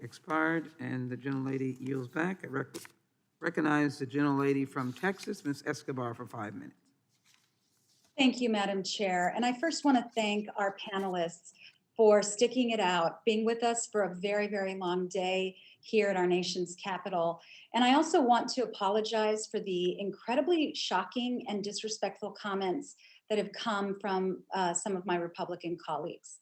expired, and the gentlelady yields back. I recognize the gentlelady from Texas, Ms. Escobar, for 5 minutes. Thank you, Madam Chair. And I first want to thank our panelists for sticking it out, being with us for a very, very long day here at our nation's capital. And I also want to apologize for the incredibly shocking and disrespectful comments that have come from some of my Republican colleagues.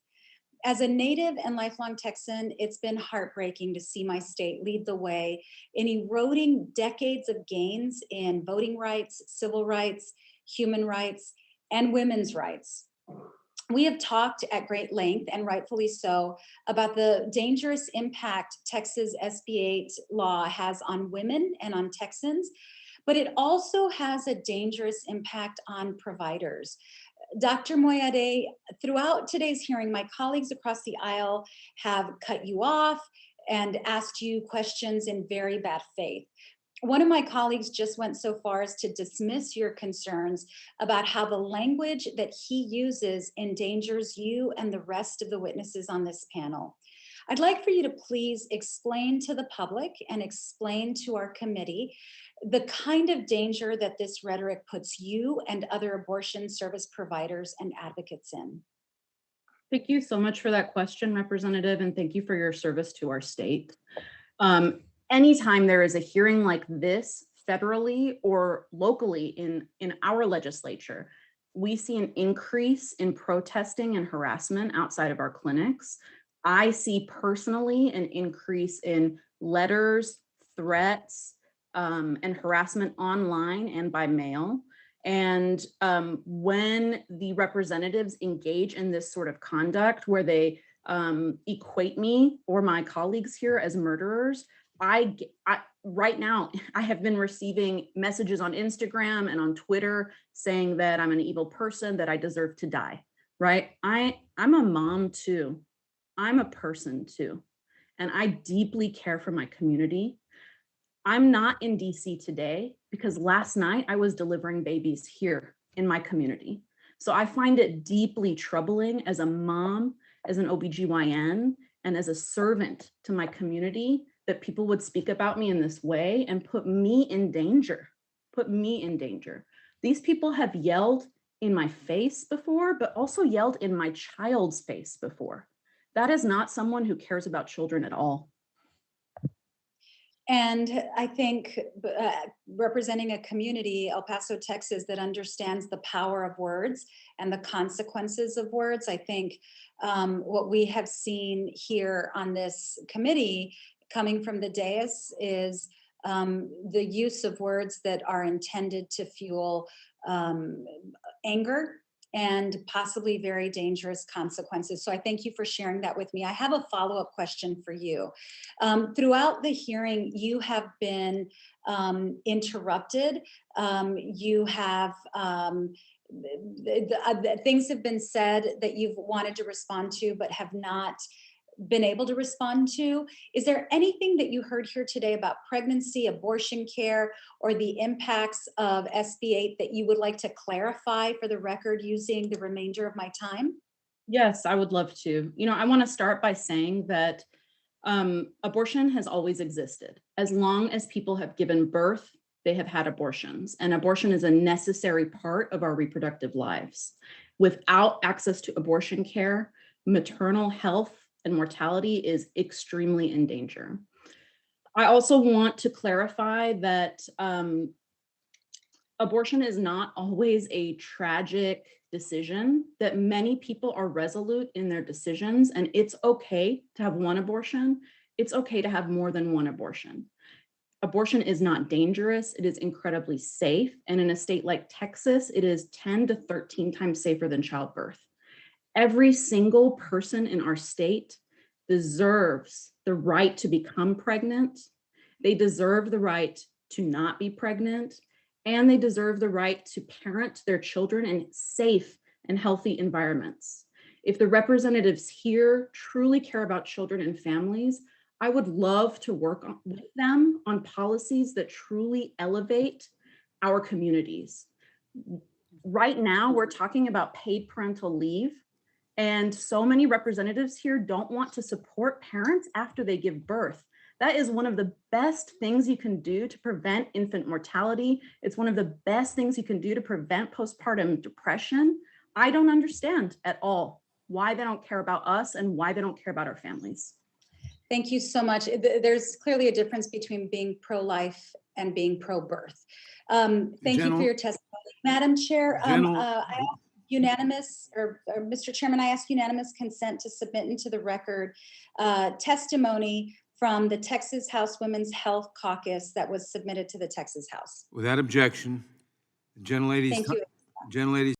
As a native and lifelong Texan, it's been heartbreaking to see my state lead the way in eroding decades of gains in voting rights, civil rights, human rights, and women's rights. We have talked at great length, and rightfully so, about the dangerous impact Texas SB 8 law has on women and on Texans, but it also has a dangerous impact on providers. Dr. Moyade, throughout today's hearing, my colleagues across the aisle have cut you off and asked you questions in very bad faith. One of my colleagues just went so far as to dismiss your concerns about how the language that he uses endangers you and the rest of the witnesses on this panel. I'd like for you to please explain to the public and explain to our committee the kind of danger that this rhetoric puts you and other abortion service providers and advocates in. Thank you so much for that question, Representative, and thank you for your service to our state. Anytime there is a hearing like this, federally or locally in our legislature, we see an increase in protesting and harassment outside of our clinics. I see personally an increase in letters, threats, and harassment online and by mail. And when the representatives engage in this sort of conduct where they equate me or my colleagues here as murderers, right now, I have been receiving messages on Instagram and on Twitter saying that I'm an evil person, that I deserve to die, right? I'm a mom too. I'm a person too. And I deeply care for my community. I'm not in DC today because last night I was delivering babies here in my community. So I find it deeply troubling as a mom, as an OBGYN, and as a servant to my community that people would speak about me in this way and put me in danger, These people have yelled in my face before, but also yelled in my child's face before. That is not someone who cares about children at all. And I think representing a community, El Paso, Texas, that understands the power of words and the consequences of words, I think what we have seen here on this committee coming from the dais is the use of words that are intended to fuel anger and possibly very dangerous consequences. So I thank you for sharing that with me. I have a follow-up question for you. Throughout the hearing, you have been interrupted. You have things have been said that you've wanted to respond to, but have not been able to respond to. Is there anything that you heard here today about pregnancy, abortion care, or the impacts of SB 8 that you would like to clarify for the record using the remainder of my time? Yes, I would love to. I want to start by saying that abortion has always existed. As long as people have given birth, they have had abortions, and abortion is a necessary part of our reproductive lives. Without access to abortion care, maternal health and mortality is extremely in danger. I also want to clarify that abortion is not always a tragic decision, that many people are resolute in their decisions, and it's okay to have one abortion. It's okay to have more than one abortion. Abortion is not dangerous. It is incredibly safe. And in a state like Texas, it is 10 to 13 times safer than childbirth. Every single person in our state deserves the right to become pregnant. They deserve the right to not be pregnant, and they deserve the right to parent their children in safe and healthy environments. If the representatives here truly care about children and families, I would love to work with them on policies that truly elevate our communities. Right now, we're talking about paid parental leave And so many representatives here don't want to support parents after they give birth. That is one of the best things you can do to prevent infant mortality. It's one of the best things you can do to prevent postpartum depression. I don't understand at all why they don't care about us and why they don't care about our families. Thank you so much. There's clearly a difference between being pro-life and being pro-birth. Thank you for your testimony. Madam Chair, I ask unanimous, or Mr. Chairman, I ask unanimous consent to submit into the record testimony from the Texas House Women's Health Caucus that was submitted to the Texas House. Without objection, the gentlelady's Thank you. gentlelady's